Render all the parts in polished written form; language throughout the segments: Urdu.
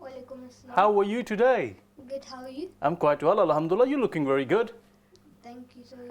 Walaikum assalam. How are you today? Good, how are you? I'm quite well, alhamdulillah. You're looking very good. Thank you, sorry.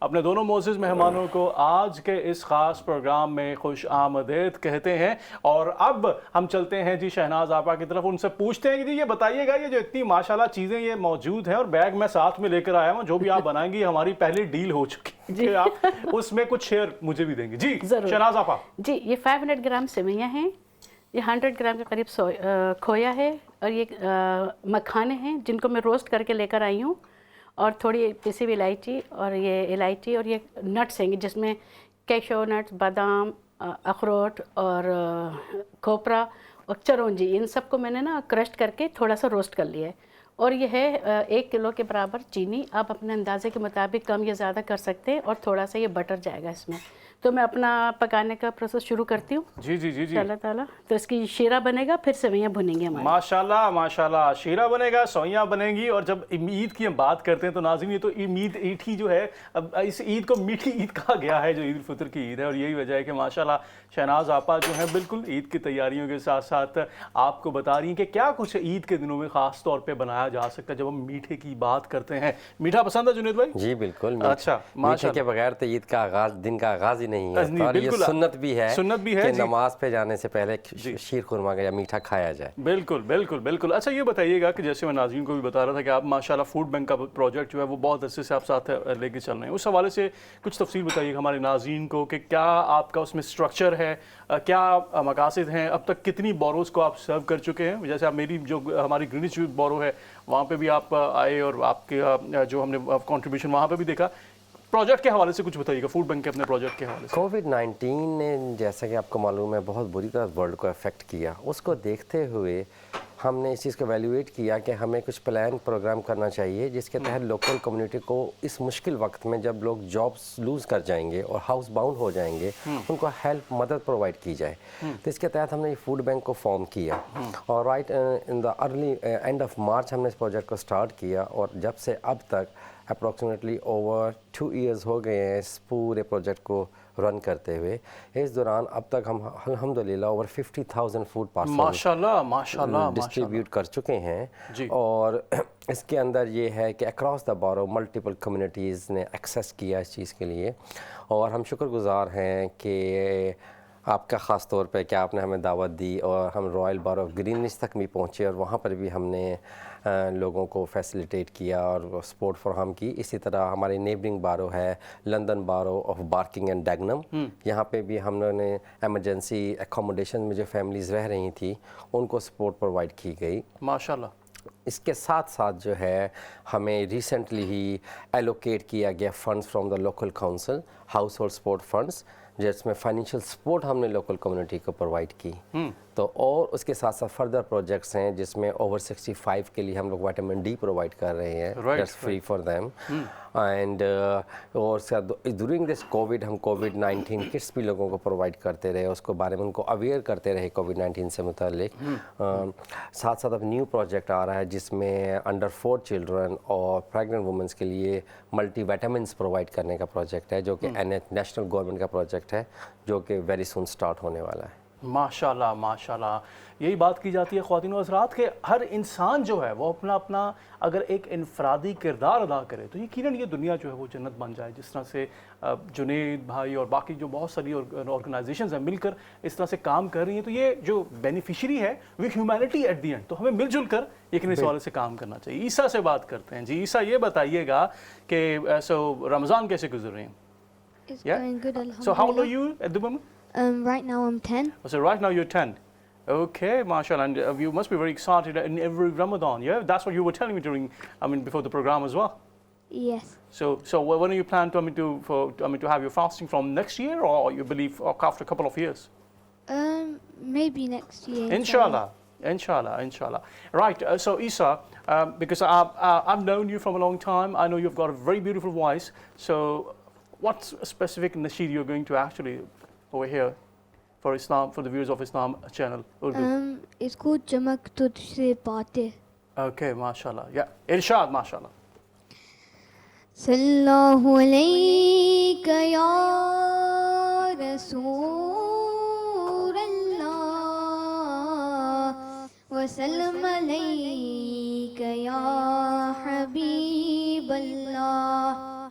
اپنے دونوں معزز مہمانوں کو آج کے اس خاص پروگرام میں خوش آمدید کہتے ہیں، اور اب ہم چلتے ہیں جی شہناز آپا کی طرف، ان سے پوچھتے ہیں کہ جی یہ بتائیے گا، یہ جو اتنی ماشاءاللہ چیزیں یہ موجود ہیں اور بیگ میں ساتھ میں لے کر آیا ہوں، جو بھی آپ بنائیں گی ہماری پہلی ڈیل ہو چکی ہے کہ آپ اس میں کچھ شیئر مجھے بھی دیں گے. جی شہناز آپا. جی یہ 500 گرام سوئیاں ہیں، یہ 100 گرام کے قریب کھویا ہے، اور یہ مکھانے ہیں جن کو میں روسٹ کر کے لے کر آئی ہوں، اور تھوڑی پیسی ہوئی الائچی، اور یہ الائچی، اور یہ نٹس ہیں جس میں کیشو نٹس، بادام، اخروٹ اور کھوپرا اور چرونجی، ان سب کو میں نے نا کرشڈ کر کے تھوڑا سا روسٹ کر لیا ہے. اور یہ ہے 1 کلو کے برابر چینی. آپ اپنے اندازے کے مطابق کم یا زیادہ کر سکتے ہیں، اور تھوڑا سا یہ بٹر جائے گا اس میں. تو میں اپنا پکانے کا پروسیس شروع کرتی ہوں. جی جی جی جی اللہ تعالیٰ. تو اس کی شیرہ بنے گا، پھر سویاں بھنیں گے ہمارے. ماشاءاللہ ماشاءاللہ، شیرہ بنے گا، سوئیاں بنیں گی. اور جب عید کی ہم بات کرتے ہیں تو ناظرین یہ تو عید ہی جو ہے، اب اس عید کو میٹھی عید کہا گیا ہے جو عید الفطر کی عید ہے، اور یہی وجہ ہے کہ ماشاءاللہ شہناز آپا جو ہیں بالکل عید کی تیاریوں کے ساتھ ساتھ آپ کو بتا رہی ہیں کہ کیا کچھ عید کے دنوں میں خاص طور پہ بنایا جا سکتا ہے جب ہم میٹھے کی بات کرتے ہیں. میٹھا پسند ہے جنید بھائی؟ جی بالکل. اچھا میٹھے کے بغیر تو عید کا آغاز، دن کا آغاز ہی نہیں ہے. اور یہ سنت بھی ہے کہ نماز پہ جانے سے پہلے شیر خورما کا یا میٹھا کھایا جائے. بالکل بالکل بالکل. اچھا یہ بتائیے گا کہ جیسے میں ناظرین کو بھی بتا رہا تھا کہ آپ ماشاءاللہ فوڈ بینک کا پروجیکٹ جو ہے وہ بہت عرصے سے آپ ساتھ لے کے چل رہے ہیں، اس حوالے سے کچھ تفصیل بتائیے ہمارے ناظرین کو کہ کیا آپ کا اس میں اسٹرکچر ہے، کیا مقاصد ہیں، اب تک کتنی بوروز کو آپ سرو کر چکے ہیں. جیسے آپ میری جو ہماری گرینچ بورو ہے وہاں پہ بھی آپ آئے اور آپ کے جو ہم نے کنٹریبیوشن وہاں پہ بھی دیکھا. پروجیکٹ کے حوالے سے کچھ بتائیے گا، فوڈ بینک کے اپنے پروجیکٹ کے حوالے سے. کووڈ-19 نے جیسا کہ آپ کو معلوم ہے بہت بری طرح ورلڈ کو افیکٹ کیا. اس کو دیکھتے ہوئے ہم نے اس چیز کو ایویلیویٹ کیا کہ ہمیں کچھ پلان پروگرام کرنا چاہیے جس کے تحت لوکل کمیونٹی کو اس مشکل وقت میں جب لوگ جابس لوز کر جائیں گے اور ہاؤس باؤنڈ ہو جائیں گے ان کو ہیلپ مدد پرووائڈ کی جائے. تو اس کے تحت ہم نے یہ فوڈ بینک کو فارم کیا، اور right in the early and of March ہم نے اس پروجیکٹ کو سٹارٹ کیا، اور جب سے اب تک اپروکسیمیٹلی اوور 2 ایئرز ہو گئے ہیں اس پورے پروجیکٹ کو رن کرتے ہوئے. اس دوران اب تک ہم الحمدللہ اوور 50,000 فوڈ پارسل ڈسٹریبیوٹ کر چکے ہیں. اور اس کے اندر یہ ہے کہ اکراس دا بارو ملٹیپل کمیونٹیز نے ایکسیس کیا اس چیز کے لیے، اور ہم شکر گزار ہیں کہ آپ کا خاص طور پہ کہ آپ نے ہمیں دعوت دی اور ہم رائل بار آف گرینوچ تک بھی پہنچے، اور وہاں پر بھی ہم نے لوگوں کو فیسیلیٹیٹ کیا اور سپورٹ فراہم کی. اسی طرح ہماری نیبرنگ بارو ہے لندن بارو آف بارکنگ اینڈ ڈیگنم، یہاں پہ بھی ہم نے ایمرجنسی اکوموڈیشن میں جو فیملیز رہ رہی تھیں ان کو سپورٹ پرووائڈ کی گئی. ماشاءاللہ. اس کے ساتھ ساتھ جو ہے ہمیں ریسنٹلی ہی ایلوکیٹ کیا گیا funds from the local council, house hold support funds, جس میں فائنینشیل سپورٹ ہم نے لوکل کمیونٹی کو پرووائڈ کی. تو اور اس کے ساتھ ساتھ فردر پروجیکٹس ہیں جس میں اوور 65 کے لیے ہم لوگ وائٹامن ڈی پرووائڈ کر رہے ہیں، that's free for them. And اور ڈورنگ دس کووڈ ہم کووڈ-19 کٹس بھی لوگوں کو پرووائڈ کرتے رہے، اس کو بارے میں ان کو اویئر کرتے رہے کووڈ-19 سے متعلق. ساتھ ساتھ اب نیو پروجیکٹ آ رہا ہے جس میں انڈر 4 چلڈرن اور پریگننٹ وومنس کے لیے ملٹی وائٹامنس پرووائڈ کرنے کا پروجیکٹ ہے، جو کہ نیشنل گورنمنٹ کا پروجیکٹ ہے، جو کہ ویری سون سٹارٹ ہونے والا ہے. ماشاءاللہ ماشاءاللہ. یہی بات کی جاتی ہے خواتین و حضرات کہ ہر انسان جو ہے وہ اپنا اپنا اگر ایک انفرادی کردار ادا کرے تو یقیناً یہ دنیا جو ہے وہ جنت بن جائے. جس طرح سے جنید بھائی اور باقی جو بہت ساری آرگنائزیشنز ہیں مل کر اس طرح سے کام کر رہی ہیں، تو یہ جو بینیفیشری ہے وہ ہیومینٹی ایٹ دی اینڈ، تو ہمیں مل جل کر لیکن اس حوالے سے کام کرنا چاہیے. عیسیٰ سے بات کرتے ہیں. جی عیسیٰ یہ بتائیے گا کہ رمضان کیسے گزر رہے ہیں؟ It's going good, alhamdulillah. So how old are you at the moment? Right now I'm 10. So right now you're 10. Okay, mashallah, and you must be very excited in every Ramadan, yeah? That's what you were telling me before the program as well. Yes. So when do you plan to have your fasting from next year, or you believe after a couple of years? Maybe next year. Inshallah. Right, so Isa, because I've known you from a long time, I know you've got a very beautiful voice, so what specific nasheed you're going to actually over here for Islam, for the viewers of Islam channel, Urdu? It's called Jamak Tujhse Baatein. Okay, mashallah. Yeah, Irshad, mashallah. Sallallahu alayka ya Rasool Allah, wa sallam alayka ya Habib Allah.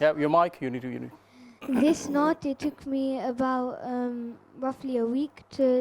Yeah, your mic, you need to. This note, it took me about roughly a week to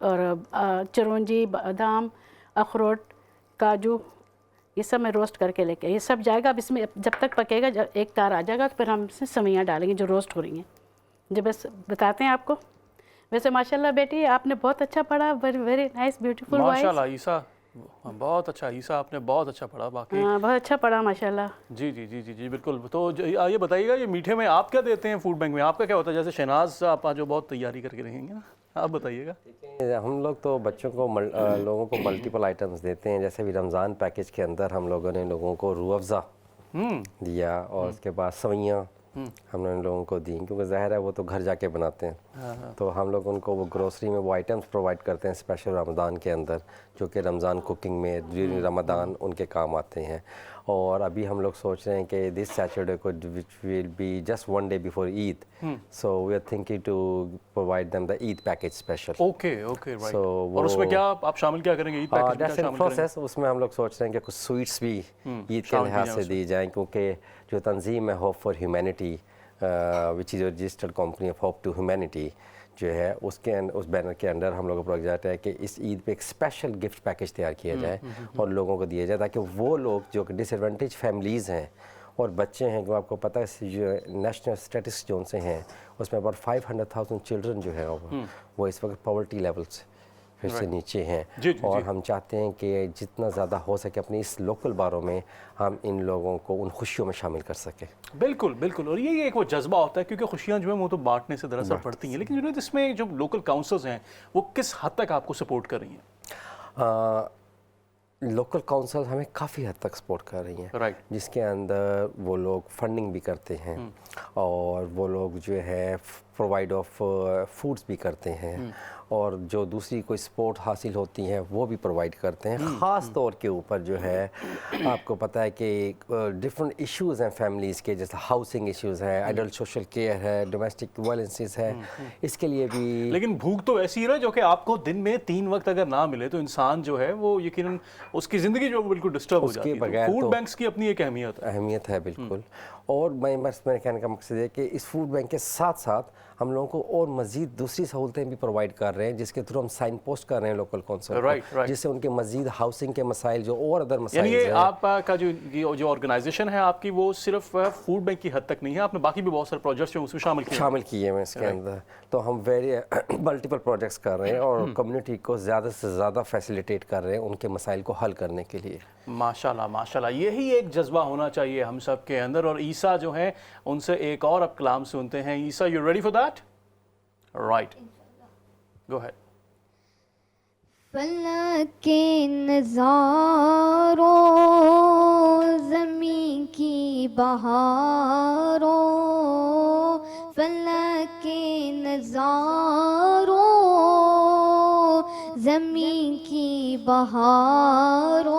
اور چرونجی، بادام، اخروٹ، کاجو، یہ سب میں روسٹ کر کے لے کے، یہ سب جائے گا. اب اس میں جب تک پکے گا ایک تار آ جائے گا تو پھر ہم اس میں سویاں ڈالیں گے جو روسٹ ہو رہی ہیں. جب بس بتاتے ہیں آپ کو. ویسے ماشاء اللہ بیٹی آپ نے بہت اچھا پڑھا. Very nice, beautiful voice. ماشاء اللہ عیسیٰ بہت اچھا. عیسیٰ آپ نے بہت اچھا پڑھا باقی. ہاں بہت اچھا پڑھا ماشاء اللہ. جی جی جی جی جی بالکل. تو یہ بتائیے گا یہ میٹھے میں آپ کیا دیتے ہیں فوڈ بینک میں؟ آپ کا کیا ہوتا ہے؟ جیسے شہناز آپ جو بہت تیاری کر کے رہیں گے نا، آپ بتائیے گا. ہم لوگ تو بچوں کو لوگوں کو ملٹیپل آئٹمس دیتے ہیں. جیسے بھی رمضان پیکیج کے اندر ہم لوگوں نے لوگوں کو روح افزا دیا، اور اس کے بعد سویاں ہم نے ان لوگوں کو دی، کیونکہ ظاہر ہے وہ تو گھر جا کے بناتے ہیں. تو ہم لوگ ان کو وہ گروسری میں وہ آئٹمس پرووائڈ کرتے ہیں اسپیشل رمضان کے اندر، جو کہ رمضان کوکنگ میں رمضان ان کے کام آتے ہیں. اور ابھی ہم لوگ سوچ رہے ہیں کہ دس سیٹرڈے کو which will be just one day before Eid, so we are thinking to provide them the Eid package special. Okay okay right. اور اس میں کیا آپ شامل کیا کریں گے؟ عید پیکیج میں کیا شامل کریں گے؟ اس میں ہم لوگ سوچ رہے ہیں کہ کچھ سویٹس بھی عید کے لحاظ سے دی جائیں، کیونکہ جو تنظیم ہے Hope for Humanity which is registered company of Hope to Humanity جو ہے، اس بینر کے انڈر ہم لوگوں کا پروجیکٹ ہے کہ اس عید پہ ایک اسپیشل گفٹ پیکیج تیار کیا جائے اور لوگوں کو دیا جائے، تاکہ وہ لوگ جو کہ ڈس ایڈوانٹیج فیملیز ہیں اور بچے ہیں، جو آپ کو پتہ ہے جو نیشنل اسٹیٹسٹکس جو ان سے ہیں اس میں اباؤٹ 500,000 چلڈرن جو ہے وہ اس وقت پاورٹی لیولس پھر سے نیچے ہیں. اور ہم چاہتے ہیں کہ جتنا زیادہ ہو سکے اپنی اس لوکل باروں میں ہم ان لوگوں کو ان خوشیوں میں شامل کر سکیں. بالکل بالکل. اور یہ ایک وہ جذبہ ہوتا ہے، کیونکہ خوشیاں جو ہیں وہ تو بانٹنے سے دراصل پڑتی ہیں، لیکن اس میں جو لوکل کاؤنسلز ہیں وہ کس حد تک آپ کو سپورٹ کر رہی ہیں؟ لوکل کاؤنسل ہمیں کافی حد تک سپورٹ کر رہی ہیں، جس کے اندر وہ لوگ فنڈنگ بھی کرتے ہیں اور وہ لوگ جو ہے پرووائڈ آف فوڈس بھی کرتے ہیں، اور جو دوسری کوئی سپورٹ حاصل ہوتی ہیں وہ بھی پرووائڈ کرتے ہیں. خاص طور کے اوپر جو ہے آپ کو پتہ ہے کہ ڈفرینٹ ایشوز ہیں فیملیز کے، جیسے ہاؤسنگ ایشوز ہے، ایڈلٹ سوشل کیئر ہے، ڈومیسٹک وائلنسز ہے، اس کے لیے بھی. لیکن بھوک تو ایسی ہے نا جو کہ آپ کو دن میں 3 وقت اگر نہ ملے تو انسان جو ہے وہ یقیناً اس کی زندگی جو بالکل ڈسٹرب ہو جاتی ہے. فوڈ بینکس کی اپنی ایک اہمیت ہے بالکل. اور میرے کہنے کا مقصد ہے کہ اس فوڈ بینک کے ساتھ ساتھ ہم لوگوں کو اور مزید دوسری سہولتیں بھی پرووائڈ کر رہے ہیں، جس کے تھرو ہم سائن پوسٹ کر رہے ہیں لوکل کونسل کو، جس سے ان کے مزید ہاؤسنگ کے مسائل جو اور ادر مسائل ہیں. یعنی آپ کا جو آرگنائزیشن ہے آپ کی وہ صرف فوڈ بینک کی حد تک نہیں ہے، آپ نے باقی بھی بہت سارے پروجیکٹس جو اس میں شامل کیے ہیں اس کے اندر. تو ہم ملٹیپل پروجیکٹس کر رہے ہیں اور کمیونٹی کو زیادہ سے زیادہ فیسیلیٹیٹ کر رہے ہیں ان کے مسائل کو حل کرنے کے لیے. ماشاءاللہ ماشاءاللہ. یہی ایک جذبہ ہونا چاہیے ہم سب کے اندر. اور عیسیٰ جو ہیں ان سے ایک اور اب کلام سنتے ہیں. Isa you ready for that? Right go ahead. فلک کے نظاروں زمین کی بہاروں، فلک کے نظاروں زمین کی بہاروں،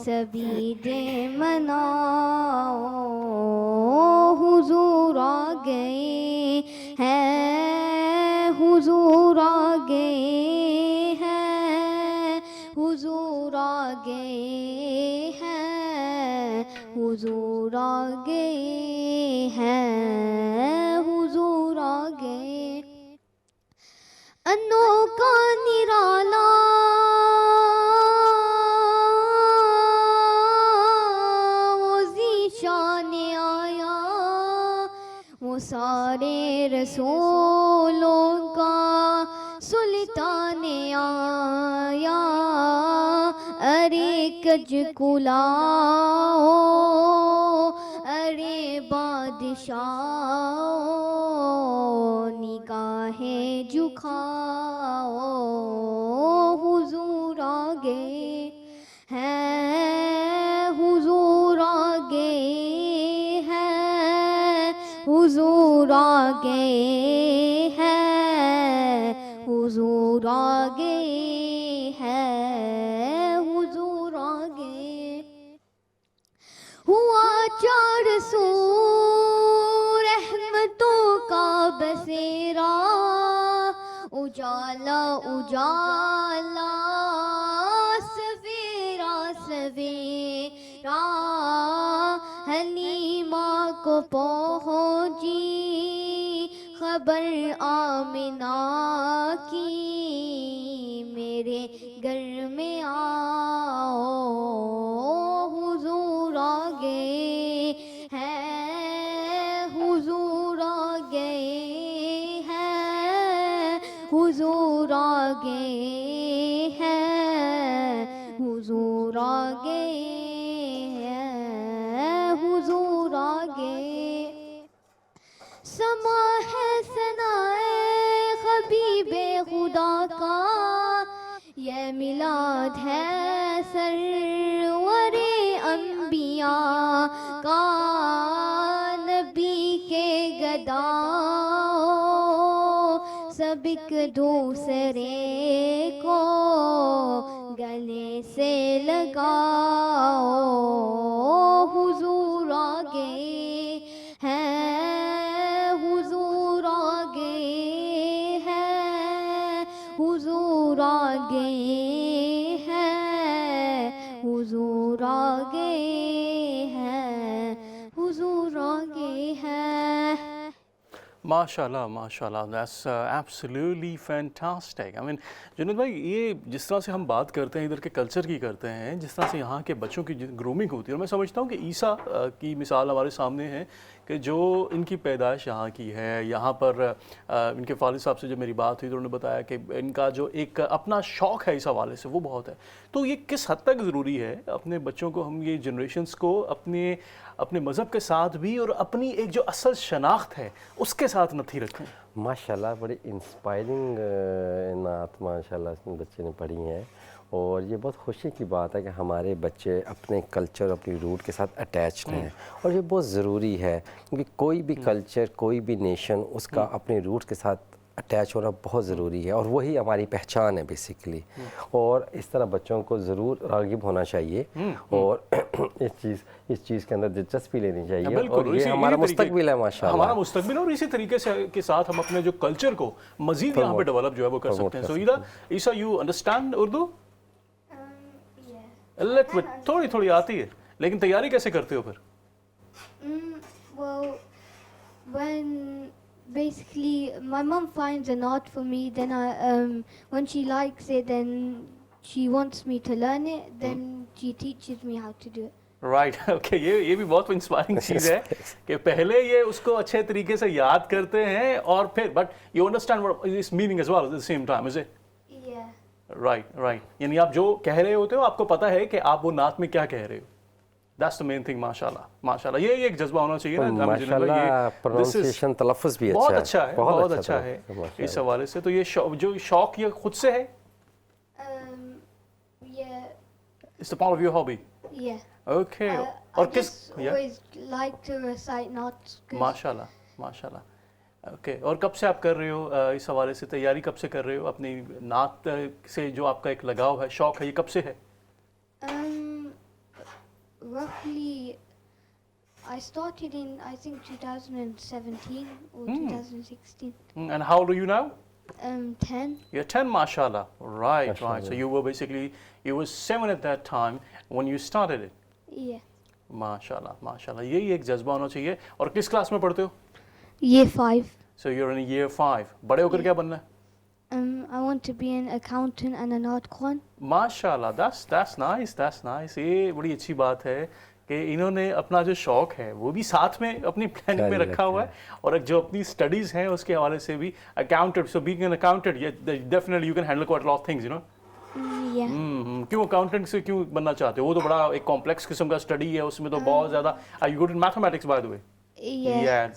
سبھی دے مناؤ حضور آ گئے ہیں، حضور آ گئے ہیں، حضور آ گئے ہیں، حضور آ گئے ہیں، حضور آ گئے. انوکھا نرالا وہ ذیشان آیا، وہ سارے رسولوں کا سلطان آیا. ارے کج کلاؤ، ارے بادشاہ نگاہیں جھکاؤ، حضور آ گئے ہیں، حضور آ گئے ہیں، حضور آ گئے ہیں، حضور آ گئے ہیں، حضور آ گئے. ہوا 400 رحمتوں کا بسیرا، اجالا اجالا سویرا سویرا، حلیمہ کو پہنچی خبر آمنہ کی، میرے گھر میں آؤ حضور آ گئے ہیں حضور آ گئے ہیں حضور آ گئے ہیں حضور آ گئے ہیں حضور آ گئے سما ہے ثنائے حبیب خدا کا یہ میلاد ہے سرور انبیاء کا نبی کے گداؤ سب ایک دوسرے کو گلے سے لگاؤ حضور آ گئے ہیں حضور آ گئے ہیں حضور آ گئے ہیں حضور آ گئے ہیں حضور آ گئے ہیں ماشاءاللہ دیٹس ایبسلیوٹلی فینٹاسٹک. آئی مین جنید بھائی یہ جس طرح سے ہم بات کرتے ہیں ادھر کے کلچر کی کرتے ہیں جس طرح سے یہاں کے بچوں کی گرومنگ ہوتی ہے اور میں سمجھتا ہوں کہ عیسیٰ کی مثال ہمارے سامنے ہے کہ جو ان کی پیدائش یہاں کی ہے یہاں پر ان کے والد صاحب سے جب میری بات ہوئی تو انہوں نے بتایا کہ ان کا جو ایک اپنا شوق ہے اس حوالے سے وہ بہت ہے. تو یہ کس حد تک ضروری ہے اپنے بچوں کو ہم یہ جنریشنز کو اپنے مذہب کے ساتھ بھی اور اپنی ایک جو اصل شناخت ہے اس کے ساتھ نتھی رکھیں؟ ماشاءاللہ بڑی انسپائرنگ نعت ماشاءاللہ اس میں بچے نے پڑھی ہیں اور یہ بہت خوشی کی بات ہے کہ ہمارے بچے اپنے کلچر اپنی روٹ کے ساتھ اٹیچڈ ہیں اور یہ بہت ضروری ہے کیونکہ کوئی بھی کلچر کوئی بھی نیشن اس کا اپنے روٹ کے ساتھ اٹیچ ہونا بہت ضروری ہے اور وہی ہماری پہچان ہے بیسیکلی. اور اس طرح بچوں کو ضرور راغب ہونا چاہیے اور اس چیز کے اندر دلچسپی لینی چاہیے اور یہ ہمارا مستقبل ہے ماشاءاللہ ہمارا مستقبل اور اسی طریقے سے کے ساتھ ہم اپنے جو کلچر کو مزید یہاں پہ ڈیولپ جو ہے وہ کر سکتے ہیں. سو عیسیٰ یو انڈرسٹینڈ اردو؟ تھوڑی تھوڑی آتی ہے لیکن تیاری کیسے کرتے ہو پھر؟ Well, basically my mom finds a knot for me, then when she likes it, then she wants me to learn it, then she teaches me how to do it. Right okay یہ بھی بہت انسپائرنگ چیز ہے کہ پہلے یہ اس کو اچھے طریقے سے یاد کرتے ہیں اور پھر but you understand what is meaning as well at the same time is it? Right یعنی آپ جو کہہ رہے ہوتے ہو آپ کو پتہ ہے کہ آپ وہ نعت میں کیا کہہ رہے ہو. That's the main thing ماشاءاللہ یہ ایک جذبہ ہونا چاہیے نا ماشاءاللہ. پروننسیشن تلفظ بھی بہت اچھا ہے اس حوالے سے. تو یہ جو شوق یہ خود سے ہے؟ It's the part of your hobby. Okay. اور کس always like to recite notes. ماشاءاللہ. اوکے اور کب سے آپ کر رہے ہو اس حوالے سے تیاری کب سے کر رہے ہو اپنی نعت سے جو آپ کا ایک لگاؤ ہے شوق ہے یہ کب سے ہے؟ Roughly, I started in I think 2017 or 2016. And how old are you now? 10. You're 10, mashallah. Right. So you were basically, you were 7 at that time when you started it. Yeah. ماشاءاللہ یہی ایک جذبہ ہونا چاہیے. اور کس کلاس میں پڑھتے ہو؟ Year 5. So you're in year 5. بڑے ہو کر کیا بننا ہے؟ I want to be an accountant and an art con. ماشاءاللہ that's nice. یہ بڑی اچھی بات ہے کہ انہوں نے اپنا جو شوق ہے وہ بھی ساتھ میں اپنی پلاننگ میں رکھا ہوا ہے اور جو اپنی اسٹڈیز ہیں اس کے حوالے سے بھی accountant. So being an accountant definitely you can handle quite lot of things you know. کیوں اکاؤنٹنٹ سے کیوں بننا چاہتے ہو؟ وہ تو بڑا ایک کمپلیکس قسم کا اسٹڈی ہے اس میں تو بہت زیادہ. Are you good in mathematics by the way? Yeah.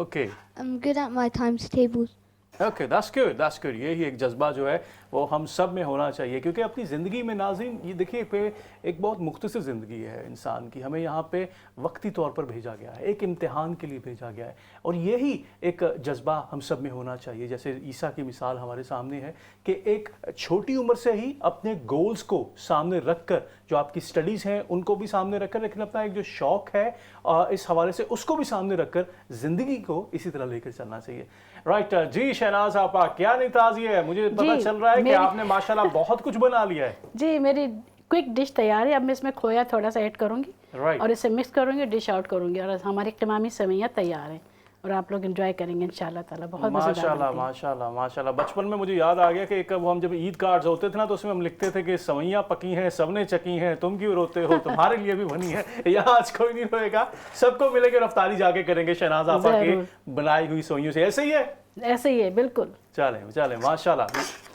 Okay. I'm good at my times tables. Okay that's good. یہی ایک جذبہ جو ہے وہ ہم سب میں ہونا چاہیے کیونکہ اپنی زندگی میں ناظرین یہ دیکھیے پہ ایک بہت مختصر زندگی ہے انسان کی. ہمیں یہاں پہ وقتی طور پر بھیجا گیا ہے ایک امتحان کے لیے بھیجا گیا ہے اور یہی ایک جذبہ ہم سب میں ہونا چاہیے. جیسے عیسیٰ کی مثال ہمارے سامنے ہے کہ ایک چھوٹی عمر سے ہی اپنے گولز کو سامنے رکھ کر جو آپ کی اسٹڈیز ہیں ان کو بھی سامنے رکھ کر لیکن اپنا ایک جو شوق ہے اس حوالے سے اس کو بھی سامنے رکھ کر زندگی کو اسی طرح لے کر چلنا چاہیے. رائٹ جی شہناز آپا کیا نہیں تازی ہے؟ مجھے پتہ چل رہا ہے کہ آپ نے ماشاءاللہ بہت کچھ بنا لیا ہے. جی میری کوئک ڈش تیار ہے. اب میں اس میں کھویا تھوڑا سا ایڈ کروں گی اور اسے مکس کروں گی ڈش آؤٹ کروں گی اور ہماری قوامی سویاں تیار ہیں. اور آپ لوگ انجوائے کریں گے انشاءاللہ تعالیٰ. بہت مزیدار ماشاءاللہ بنتے ہیں. ماشاءاللہ ماشاءاللہ. بچپن میں مجھے یاد آ گیا کہ ایک وہ ہم جب عید کارڈز ہوتے تھے نا تو اس میں ہم لکھتے تھے کہ سوئیاں پکی ہیں سب نے چکی ہیں تم کیوں روتے ہو تمہارے لیے بھی بنی ہے. یہاں آج کوئی نہیں روئے گا, سب کو ملے گے رفتاری جا کے کریں گے شہناز آپا کی بنائی ہوئی سوئیوں سے. ایسے ہی ہے, ایسے ہی ہے بالکل. چلیں چلیں ماشاءاللہ.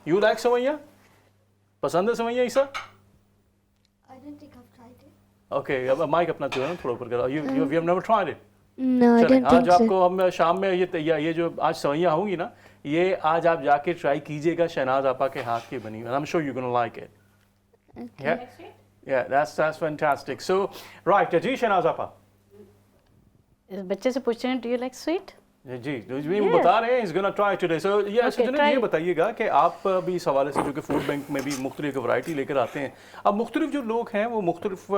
یو لائک سوئیاں, پسند ہے سوئیاں عیسیٰ؟ I don't think I've tried it. Okay اب مائک اپنا جو ہے نا تھوڑا اوپر کرو. You have never tried it. No, I چلیں don't think آج آپ so. کو ہم شام میں یہ جو آج سوئیاں ہوں گی نا یہ آج آپ جا کے ٹرائی کیجئے گا شہناز آپا کے ہاتھ کی بنی ہوئی. I'm sure you're going to like it. Yeah, that's fantastic. So, right, جی شہناز آپا. بچے سے پوچھیں ڈو یو لائک سویٹ؟ جی وہ بتا رہے ہیں he's gonna try today. So یہ بتائیے گا کہ آپ بھی اس حوالے سے جو کہ فوڈ بینک میں بھی مختلف ورائٹی لے کر آتے ہیں, اب مختلف جو لوگ ہیں وہ مختلف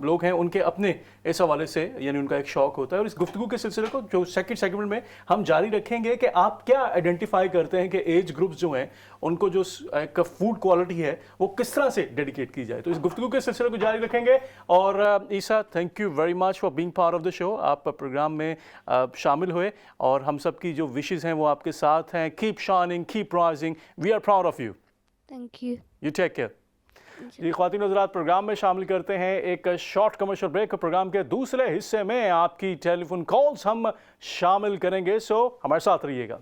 لوگ ہیں ان کے اپنے اس حوالے سے یعنی ان کا ایک شوق ہوتا ہے, اور اس گفتگو کے سلسلے کو جو سیکنڈ سیگمنٹ میں ہم جاری رکھیں گے کہ آپ کیا آئیڈینٹیفائی کرتے ہیں کہ ایج گروپس جو ہیں ان کو جو ایک فوڈ کوالٹی ہے وہ کس طرح سے ڈیڈیکیٹ کی جائے. تو اس گفتگو کے سلسلے کو جاری رکھیں گے. اور Isa thank you very much for being part of the show. آپ پروگرام میں شامل ہوئے اور ہم سب کی جو وشز ہیں وہ آپ کے ساتھ ہیں. Keep shining, keep rising, we are proud of you. Thank you. You take care. جی خواتین حضرات, پروگرام میں شامل کرتے ہیں ایک شارٹ کمرشل بریک. پروگرام کے دوسرے حصے میں آپ کی ٹیلی فون کالز ہم شامل کریں گے, سو ہمارے ساتھ رہیے گا.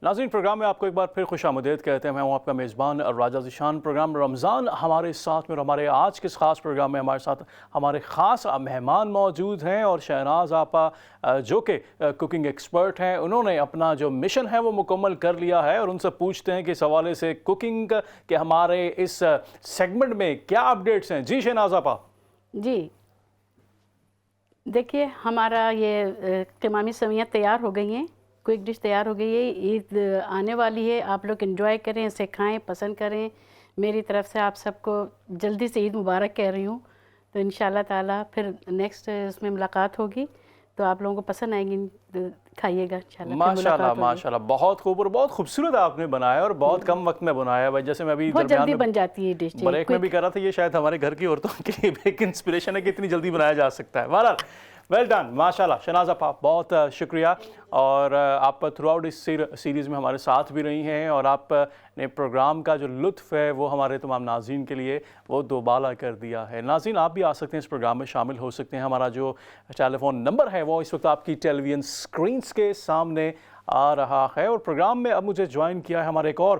ناظرین, پروگرام میں آپ کو ایک بار پھر خوش آمدید کہتے ہیں. میں ہوں آپ کا میزبان راجہ ذیشان. پروگرام رمضان ہمارے ساتھ میں, اور ہمارے آج کے اس خاص پروگرام میں ہمارے ساتھ ہمارے خاص مہمان موجود ہیں, اور شہناز آپا جو کہ کوکنگ ایکسپرٹ ہیں, انہوں نے اپنا جو مشن ہے وہ مکمل کر لیا ہے. اور ان سے پوچھتے ہیں کہ اس حوالے سے کوکنگ کے ہمارے اس سیگمنٹ میں کیا اپڈیٹس ہیں. جی شہناز آپا. جی دیکھیے, ہمارا یہ قوامی سویاں تیار ہو گئی ہیں, کوئک ڈش تیار ہو گئی ہے. عید آنے والی ہے, آپ لوگ انجوائے کریں, اسے کھائیں, پسند کریں. میری طرف سے آپ سب کو جلدی سے عید مبارک کہہ رہی ہوں. تو انشاءاللہ تعالیٰ پھر نیکسٹ اس میں ملاقات ہوگی تو آپ لوگوں کو پسند آئیں گی, کھائیے گا انشاءاللہ. ماشاءاللہ ماشاءاللہ, بہت خوب اور بہت خوبصورت آپ نے بنایا اور بہت کم وقت میں بنایا ہے. جیسے میں ابھی بہت جلدی بن جاتی ہے ڈش. بریک میں بھی کر رہا تھا, یہ شاید ہمارے گھر کی عورتوں کے لیے ایک انسپریشن ہے کہ اتنی جلدی بنایا جا سکتا ہے. بہرحال ویل ڈن, ماشاءاللہ. شہناز آپا بہت شکریہ, اور آپ تھرو آؤٹ اس سیریز میں ہمارے ساتھ بھی رہی ہیں, اور آپ نے پروگرام کا جو لطف ہے وہ ہمارے تمام ناظرین کے لیے وہ دوبالا کر دیا ہے. ناظرین, آپ بھی آ سکتے ہیں, اس پروگرام میں شامل ہو سکتے ہیں. ہمارا جو ٹیلی فون نمبر ہے وہ اس وقت آپ کی ٹیلی ویژن اسکرینس کے سامنے آ رہا ہے. اور پروگرام میں اب مجھے جوائن کیا ہے ہمارے ایک اور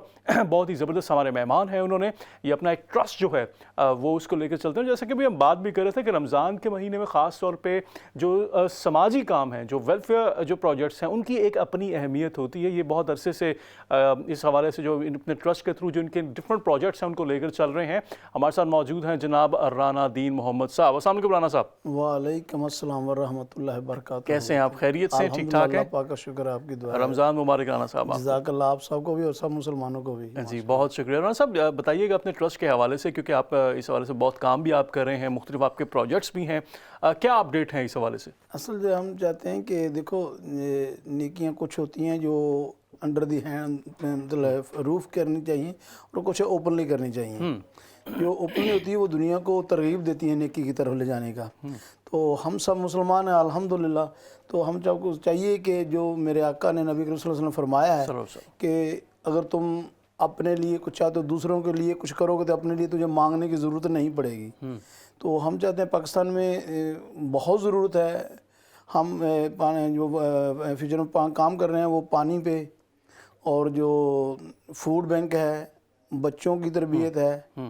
بہت ہی زبردست ہمارے مہمان ہیں. انہوں نے یہ اپنا ایک ٹرسٹ جو ہے وہ اس کو لے کر چلتے ہیں. جیسا کہ بھی ہم بات بھی کر رہے تھے کہ رمضان کے مہینے میں خاص طور پہ جو سماجی کام ہیں, جو ویلفیئر جو پروجیکٹس ہیں, ان کی ایک اپنی اہمیت ہوتی ہے. یہ بہت عرصے سے اس حوالے سے جو اپنے ٹرسٹ کے تھرو جو ان کے ڈفرنٹ پروجیکٹس ہیں ان کو لے کر چل رہے ہیں. ہمارے ساتھ موجود ہیں جناب رانا دین محمد صاحب. السلام علیکم رانا صاحب. وعلیکم السلام ورحمۃ اللہ وبرکاتہ. کیسے ہیں آپ؟ خیریت سے, ٹھیک ٹھاک ہیں؟ اللہ پاک کا شکر ہے, آپ کی دعا. رمضان مبارک رانا صاحب. جزاک اللہ آپ سب کو بھی اور سب مسلمانوں کو بھی. جی بہت شکریہ. رانا صاحب بتائیے گا اپنے ٹرسٹ کے حوالے سے, کیونکہ آپ اس حوالے سے بہت کام بھی آپ کر رہے ہیں, مختلف آپ کے پروجیکٹس بھی ہیں, کیا اپڈیٹ ہیں اس حوالے سے؟ اصل جو ہم چاہتے ہیں کہ دیکھو, نیکیاں کچھ ہوتی ہیں جو انڈر دی ہینڈ مطلب روف کرنی چاہیے, اور کچھ اوپنلی کرنی چاہیے. جو اوپنلی ہوتی ہے وہ دنیا کو ترغیب دیتی ہے نیکی کی طرف لے جانے کا. تو ہم سب مسلمان ہیں الحمدللہ. تو ہم سب کو چاہیے کہ جو میرے آقا نے نبی کریم صلی اللہ علیہ وسلم فرمایا ہے کہ اگر تم اپنے لیے کچھ چاہتے ہو, دوسروں کے لیے کچھ کرو گے تو اپنے لیے تجھے مانگنے کی ضرورت نہیں پڑے گی. تو ہم چاہتے ہیں, پاکستان میں بہت ضرورت ہے. ہم جو فیوچر میں کام کر رہے ہیں وہ پانی پہ, اور جو فوڈ بینک ہے, بچوں کی تربیت ہے.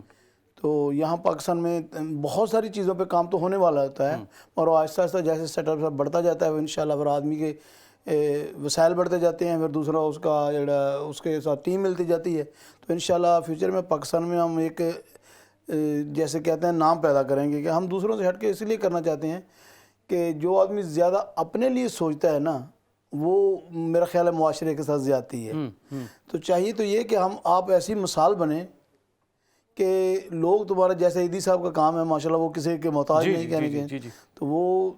تو یہاں پاکستان میں بہت ساری چیزوں پہ کام تو ہونے والا ہوتا ہے, اور آہستہ آہستہ جیسے سیٹ اپ بڑھتا جاتا ہے انشاءاللہ پھر آدمی کے وسائل بڑھتے جاتے ہیں, پھر دوسرا اس کا اس کے ساتھ ٹیم ملتی جاتی ہے. تو انشاءاللہ فیوچر میں پاکستان میں ہم ایک جیسے کہتے ہیں نام پیدا کریں گے کہ ہم دوسروں سے ہٹ کے اس لیے کرنا چاہتے ہیں کہ جو آدمی زیادہ اپنے لیے سوچتا ہے نا وہ میرا خیال ہے معاشرے کے ساتھ زیادتی ہے. تو چاہیے تو یہ کہ آپ ایسی مثال بنیں کہ لوگ تمہارا جیسے عیدی صاحب کا کام ہے ماشاءاللہ وہ کسی کے محتاج نہیں کہنے کے, تو وہ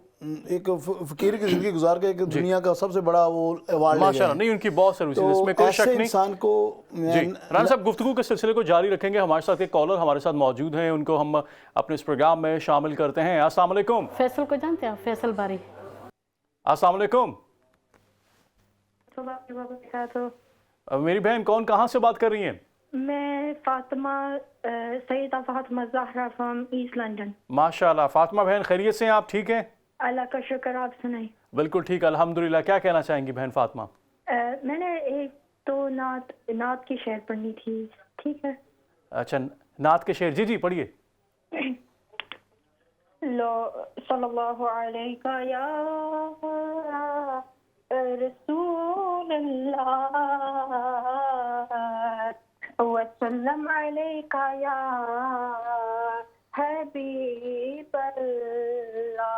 ایک فقیر کی زندگی گزار کے ایک دنیا کا سب سے بڑا وہ ایوارڈ ماشاءاللہ. نہیں ان کی بہت سروسز اس میں کوئی شک نہیں. انسان کو جی رانا صاحب گفتگو کے سلسلے کو جاری رکھیں گے. ہمارے ساتھ ایک کالر ہمارے ساتھ موجود ہیں, ان کو ہم اپنے اس پروگرام میں شامل کرتے ہیں. السلام علیکم. فیصل کو جانتے ہیں آپ؟ فیصل باری. السلام علیکم. میری بہن کون کہاں سے بات کر رہی ہیں؟ میں Fatima Syeda Fatima Zahra from East London. ماشاءاللہ. فاطمہ بہن خیریت سے ہیں آپ؟ ٹھیک ہیں اللہ کا شکر, آپ سنائیں. بالکل ٹھیک الحمدللہ. کیا کہنا چاہیں گی بہن فاطمہ؟ میں نے ایک تو نعت کی شعر پڑھنی تھی, ٹھیک ہے؟ اچھا نعت کے شعر, جی پڑھیے. لو صلی اللہ علیہ یا رسول اللہ وسلم علیک یا حبیب اللہ.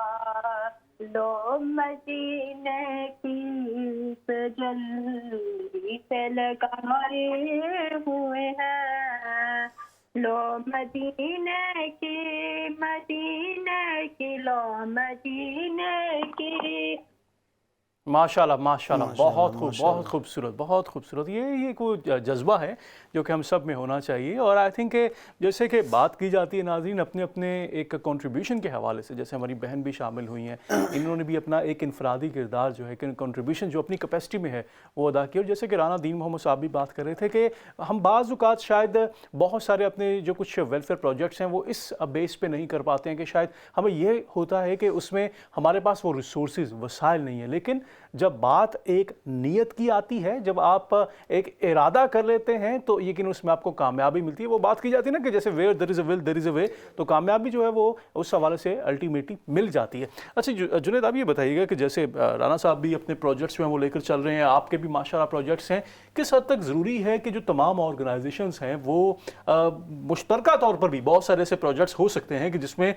لو مدینے کی تجلی سے لگائے ہوئے ہیں, لو مدینے کی لو مدینے کی. ماشاءاللہ ماشاءاللہ. بہت خوب, بہت خوبصورت, بہت خوبصورت. یہ کوئی جذبہ ہے جو کہ ہم سب میں ہونا چاہیے. اور آئی تھنک کہ جیسے کہ بات کی جاتی ہے ناظرین اپنے اپنے ایک کنٹریبیوشن کے حوالے سے, جیسے ہماری بہن بھی شامل ہوئی ہیں, انہوں نے بھی اپنا ایک انفرادی کردار جو ہے کنٹریبیوشن جو اپنی کیپیسٹی میں ہے وہ ادا کی. اور جیسے کہ رانا دین محمد صاحب بھی بات کر رہے تھے کہ ہم بعض اوقات شاید بہت سارے اپنے جو کچھ ویلفیئر پروجیکٹس ہیں وہ اس بیس پہ نہیں کر پاتے ہیں کہ شاید ہمیں یہ ہوتا ہے کہ اس میں ہمارے پاس وہ ریسورسز وسائل نہیں ہیں. لیکن جب بات ایک نیت کی آتی ہے, جب آپ ایک ارادہ کر لیتے ہیں تو یقین اس میں آپ کو کامیابی ملتی ہے. وہ بات کی جاتی ہے نا کہ جیسے ویئر دیر از اے ول دیر از اے وے, تو کامیابی جو ہے وہ اس حوالے سے الٹیمیٹلی مل جاتی ہے. اچھا جنید آپ یہ بتائیے گا کہ جیسے رانا صاحب بھی اپنے پروجیکٹس جو ہیں وہ لے کر چل رہے ہیں, آپ کے بھی ماشاءاللہ پروجیکٹس ہیں, کس حد تک ضروری ہے کہ جو تمام آرگنائزیشنز ہیں وہ مشترکہ طور پر بھی بہت سارے ایسے پروجیکٹس ہو سکتے ہیں کہ جس میں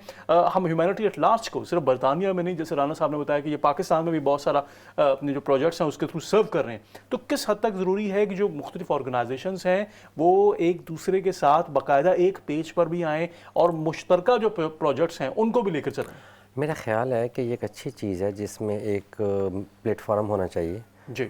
ہم ہیومینٹی ایٹ لارج کو صرف برطانیہ میں نہیں, جیسے رانا صاحب نے بتایا کہ یہ پاکستان میں بھی بہت سارا اپنے جو پروجیکٹس ہیں اس کے تھرو سرو کر رہے ہیں, تو کس حد تک ضروری ہے کہ جو مختلف آرگنائزیشنز ہیں وہ ایک دوسرے کے ساتھ باقاعدہ ایک پیج پر بھی آئیں اور مشترکہ جو پروجیکٹس ہیں ان کو بھی لے کر چلیں؟ میرا خیال ہے کہ یہ ایک اچھی چیز ہے جس میں ایک پلیٹ فارم ہونا چاہیے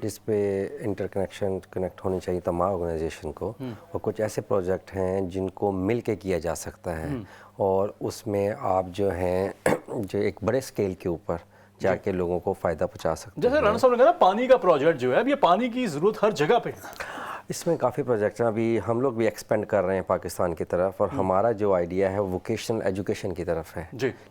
جس پہ انٹر کنیکٹ ہونی چاہیے تمام آرگنائزیشن کو, اور کچھ ایسے پروجیکٹ ہیں جن کو مل کے کیا جا سکتا ہے, اور اس میں آپ جو ہیں جو ایک بڑے اسکیل کے اوپر جا کے لوگوں کو فائدہ پہنچا سکتے ہیں. جیسے رانا صاحب نے کہا پانی کا پروجیکٹ جو ہے, اب یہ پانی کی ضرورت ہر جگہ پہ ہے, اس میں کافی پروجیکٹس ہیں. ابھی ہم لوگ بھی ایکسپینڈ کر رہے ہیں پاکستان کی طرف, اور ہمارا جو آئیڈیا ہے ووکیشنل ایجوکیشن کی طرف ہے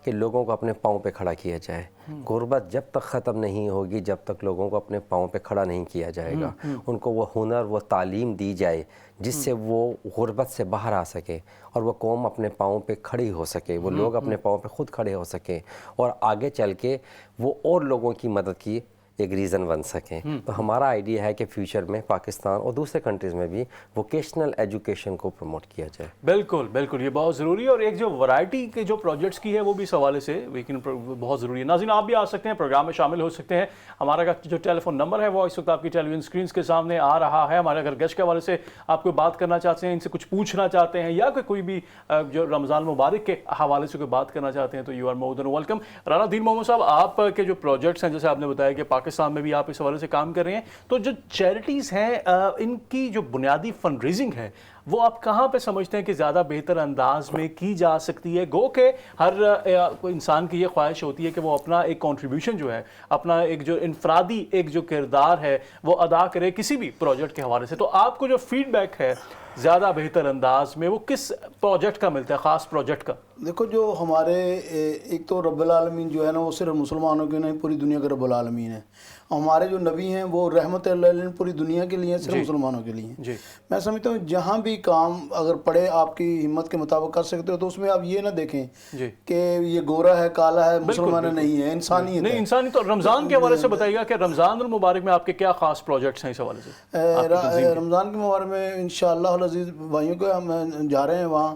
کہ لوگوں کو اپنے پاؤں پہ کھڑا کیا جائے. غربت جب تک ختم نہیں ہوگی جب تک لوگوں کو اپنے پاؤں پہ کھڑا نہیں کیا جائے گا. ان کو وہ ہنر وہ تعلیم دی جائے جس سے وہ غربت سے باہر آ سکے اور وہ قوم اپنے پاؤں پہ کھڑی ہو سکے, وہ لوگ اپنے پاؤں پہ خود کھڑے ہو سکیں اور آگے چل کے وہ اور لوگوں کی مدد کی ایک ریزن بن سکیں. تو ہمارا آئیڈیا ہے کہ فیوچر میں پاکستان اور دوسرے کنٹریز میں بھی ووکیشنل ایجوکیشن کو پروموٹ کیا جائے. بالکل بالکل, یہ بہت ضروری ہے. اور ایک جو ورائٹی کے جو پروجیکٹس کی ہے وہ بھی اس حوالے سے لیکن بہت ضروری ہے. ناظرین آپ بھی آ سکتے ہیں, پروگرام میں شامل ہو سکتے ہیں. ہمارا جو ٹیلی فون نمبر ہے وہ اس وقت آپ کی ٹیلی ویژن اسکرینس کے سامنے آ رہا ہے. ہمارے اگر گیسٹ کے حوالے سے آپ کو بات کرنا چاہتے ہیں, ان سے کچھ پوچھنا چاہتے ہیں, یا کوئی بھی جو رمضان مبارک کے حوالے سے کوئی بات کرنا چاہتے ہیں, تو you are more than welcome. Rana Din Mohammad Sahib آپ کے جو پروجیکٹس ہیں جیسے آپ نے بتایا کہ پاکستان میں بھی آپ اس حوالے سے کام کر رہے ہیں, تو جو چیریٹیز ہیں ان کی جو بنیادی فنڈ ریزنگ ہے وہ آپ کہاں پہ سمجھتے ہیں کہ زیادہ بہتر انداز میں کی جا سکتی ہے؟ گو کہ ہر انسان کی یہ خواہش ہوتی ہے کہ وہ اپنا ایک کنٹریبیوشن جو ہے, اپنا ایک جو انفرادی ایک جو کردار ہے وہ ادا کرے کسی بھی پروجیکٹ کے حوالے سے. تو آپ کو جو فیڈ بیک ہے زیادہ بہتر انداز میں وہ کس پروجیکٹ کا ملتا ہے, خاص پروجیکٹ کا؟ دیکھو جو ہمارے ایک تو رب العالمین جو ہے نا وہ صرف مسلمانوں کے نہیں پوری دنیا کے رب العالمین ہے. ہمارے جو نبی ہیں وہ رحمت اللہ پوری دنیا کے لیے, صرف مسلمانوں کے لیے. میں سمجھتا ہوں جہاں بھی کام اگر پڑے آپ کی ہمت کے مطابق کر سکتے ہو تو اس میں آپ یہ نہ دیکھیں کہ یہ گورا ہے کالا ہے, مسلمان نہیں ہے, انسانیت نہیں انسانی. تو رمضان کے حوالے سے بتائیے گا کہ رمضان المبارک میں آپ کے کیا خاص پروجیکٹس ہیں اس حوالے سے؟ رمضان کے مبارک میں انشاءاللہ العزیز بھائیوں کو ہم جا رہے ہیں وہاں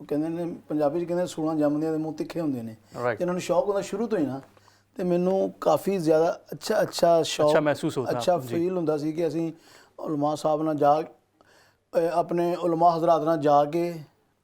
ਕਹਿੰਦੇ ਨੇ ਪੰਜਾਬੀ 'ਚ ਕਹਿੰਦੇ ਸੂਲਾਂ ਜੰਮਦੀਆਂ ਦੇ ਮੂੰਹ ਤਿੱਖੇ ਹੁੰਦੇ ਨੇ, ਜਿਹਨਾਂ ਨੂੰ ਸ਼ੌਕ ਹੁੰਦਾ ਸ਼ੁਰੂ ਤੋਂ ਹੀ ਨਾ, ਤੇ ਮੈਨੂੰ ਕਾਫੀ ਜ਼ਿਆਦਾ ਅੱਛਾ ਸ਼ੌਕ, ਅੱਛਾ ਮਹਿਸੂਸ ਹੁੰਦਾ, ਅੱਛਾ ਫੀਲ ਹੁੰਦਾ ਸੀ ਕਿ ਅਸੀਂ ਉਲਮਾ ਸਾਹਿਬ ਨਾਲ ਜਾ ਆਪਣੇ ਉਲਮਾ ਹਜ਼ਰਾਤ ਨਾਲ ਜਾ ਕੇ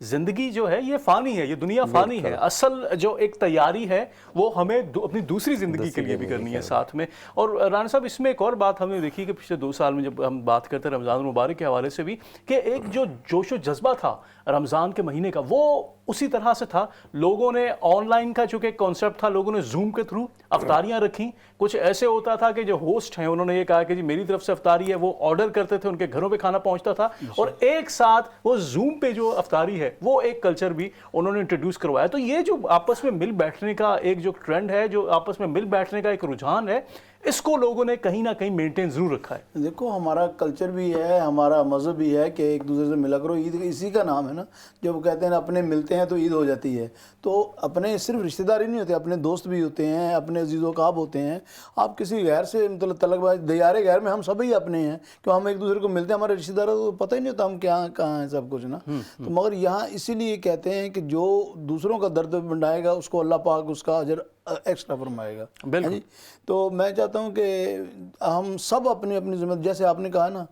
زندگی جو ہے یہ فانی ہے, یہ دنیا فانی ہے, اصل جو ایک تیاری ہے وہ ہمیں اپنی دوسری زندگی کے لیے بھی کرنی ہے ساتھ میں. اور رانا صاحب اس میں ایک اور بات ہم نے دیکھی کہ پچھلے 2 سال میں جب ہم بات کرتے ہیں رمضان المبارک کے حوالے سے بھی, کہ ایک جو جوش و جذبہ تھا رمضان کے مہینے کا وہ اسی طرح سے تھا. لوگوں نے آن لائن کا چونکہ ایک کانسیپٹ تھا, لوگوں نے زوم کے تھرو افطاریاں رکھیں. کچھ ایسے ہوتا تھا کہ جو ہوسٹ ہیں انہوں نے یہ کہا کہ جی میری طرف سے افطاری ہے, وہ آرڈر کرتے تھے, ان کے گھروں پہ کھانا پہنچتا تھا, اور ایک ساتھ وہ زوم پہ جو افطاری ہے وہ ایک کلچر بھی انہوں نے انٹروڈیوس کروایا. تو یہ جو آپس میں مل بیٹھنے کا ایک جو ٹرینڈ ہے, جو آپس میں مل بیٹھنے کا ایک رجحان ہے, اس کو لوگوں نے کہیں نہ کہیں مینٹین ضرور رکھا ہے. دیکھو ہمارا کلچر بھی ہے, ہمارا مذہب بھی ہے کہ ایک دوسرے سے ملا کرو. عید اسی کا نام ہے نا, جب کہتے ہیں اپنے ملتے ہیں تو عید ہو جاتی ہے. تو اپنے صرف رشتہ داری نہیں ہوتے, اپنے دوست بھی ہوتے ہیں, اپنے عزیز و اقارب ہوتے ہیں. آپ کسی غیر سے مطلب تعلق دیار غیر میں ہم سبھی اپنے ہیں, کہ ہم ایک دوسرے کو ملتے ہیں. ہمارے رشتہ داروں کو پتہ ہی نہیں ہوتا ہم کہاں ہیں سب کچھ نا. تو مگر یہاں اسی لیے کہتے ہیں کہ جو دوسروں کا درد بنڈائے گا اس کو اللہ پاک اس کا اجر ایکسٹرا فرمائے گا. بالکل. تو میں چاہتا ہوں کہ ہم سب اپنی اپنی ذمہ, جیسے آپ نے کہا نا,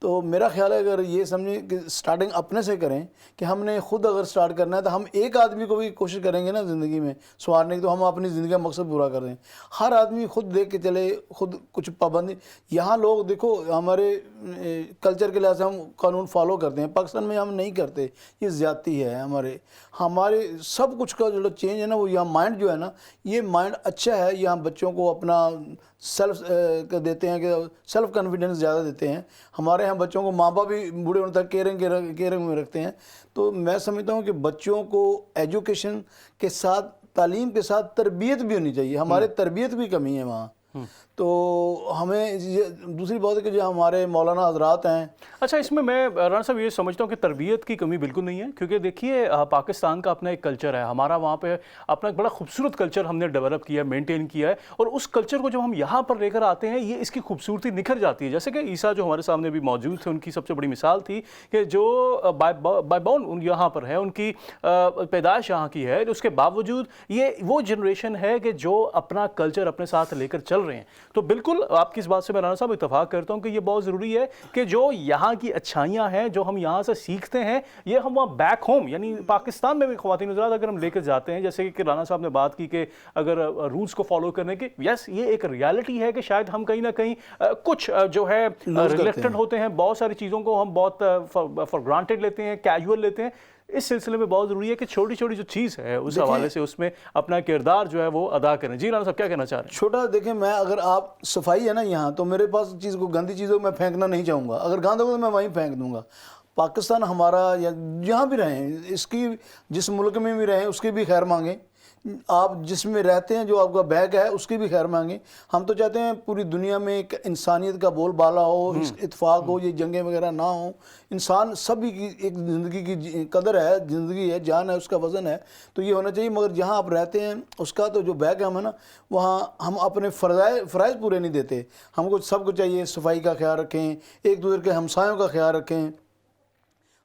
تو میرا خیال ہے اگر یہ سمجھیں کہ سٹارٹنگ اپنے سے کریں, کہ ہم نے خود اگر سٹارٹ کرنا ہے تو ہم ایک آدمی کو بھی کوشش کریں گے نا زندگی میں سنوارنے کی, تو ہم اپنی زندگی کا مقصد پورا کر دیں. ہر آدمی خود دیکھ کے چلے, خود کچھ پابندی. یہاں لوگ دیکھو ہمارے کلچر کے لحاظ سے ہم قانون فالو کرتے ہیں, پاکستان میں ہم نہیں کرتے. یہ زیادتی ہے ہمارے سب کچھ کا جو چینج ہے نا, وہ یہاں مائنڈ جو ہے نا, یہ مائنڈ اچھا ہے. یہاں بچوں کو اپنا سیلف دیتے ہیں کہ سیلف کانفیڈنس زیادہ دیتے ہیں. ہمارے ہاں بچوں کو ماں باپ بھی بوڑھے ہونے تک کیئرنگ میں رکھتے ہیں. تو میں سمجھتا ہوں کہ بچوں کو ایجوکیشن کے ساتھ, تعلیم کے ساتھ تربیت بھی ہونی چاہیے. ہمارے تربیت بھی کمی ہے وہاں. تو ہمیں دوسری بات ہے کہ جو ہمارے مولانا حضرات ہیں. اچھا, اس میں رانا صاحب یہ سمجھتا ہوں کہ تربیت کی کمی بالکل نہیں ہے, کیونکہ دیکھیے پاکستان کا اپنا ایک کلچر ہے, ہمارا وہاں پہ اپنا ایک بڑا خوبصورت کلچر ہم نے ڈیولپ کیا ہے, مینٹین کیا ہے, اور اس کلچر کو جب ہم یہاں پر لے کر آتے ہیں یہ اس کی خوبصورتی نکھر جاتی ہے. جیسے کہ عیسیٰ جو ہمارے سامنے بھی موجود تھے, ان کی سب سے بڑی مثال تھی کہ جو بائی بورن یہاں پر ہے, ان کی پیدائش یہاں کی ہے, اس کے باوجود یہ وہ جنریشن ہے کہ جو اپنا کلچر اپنے ساتھ لے کر چل رہے ہیں. تو بالکل آپ کی اس بات سے میں رانا صاحب اتفاق کرتا ہوں کہ یہ بہت ضروری ہے کہ جو یہاں کی اچھائیاں ہیں, جو ہم یہاں سے سیکھتے ہیں, یہ ہم وہاں بیک ہوم یعنی پاکستان میں بھی خواتین حضرات اگر ہم لے کر جاتے ہیں, جیسے کہ رانا صاحب نے بات کی کہ اگر رولز کو فالو کرنے کی, یس یہ ایک ریالٹی ہے کہ شاید ہم کہیں نہ کہیں کچھ جو ہے ریلیکٹنٹ ہوتے ہیں, بہت ساری چیزوں کو ہم بہت فار گرانٹیڈ لیتے ہیں, کیجول لیتے ہیں. اس سلسلے میں بہت ضروری ہے کہ چھوٹی چھوٹی جو چیز ہے اس حوالے سے اس میں اپنا کردار جو ہے وہ ادا کریں. جی رانا صاحب کیا کہنا چاہ رہے ہیں؟ چھوٹا دیکھیں, میں اگر آپ صفائی ہے نا یہاں, تو میرے پاس چیز کو گندی چیزوں کو میں پھینکنا نہیں چاہوں گا. اگر گند ہوگا تو میں وہیں پھینک دوں گا. پاکستان ہمارا یا جہاں بھی رہیں, اس کی جس ملک میں بھی رہیں اس کی بھی خیر مانگیں. آپ جس میں رہتے ہیں جو آپ کا بیگ ہے اس کی بھی خیر مانگیں. ہم تو چاہتے ہیں پوری دنیا میں ایک انسانیت کا بول بالا ہو, اتفاق ہو, یہ جنگیں وغیرہ نہ ہوں. انسان سبھی کی ایک زندگی کی قدر ہے, زندگی ہے, جان ہے, اس کا وزن ہے, تو یہ ہونا چاہیے. مگر جہاں آپ رہتے ہیں اس کا تو جو بیگ ہے ہم ہے نا, وہاں ہم اپنے فرائض پورے نہیں دیتے. ہم کو سب کو چاہیے صفائی کا خیال رکھیں, ایک دوسرے کے ہمسایوں کا خیال رکھیں,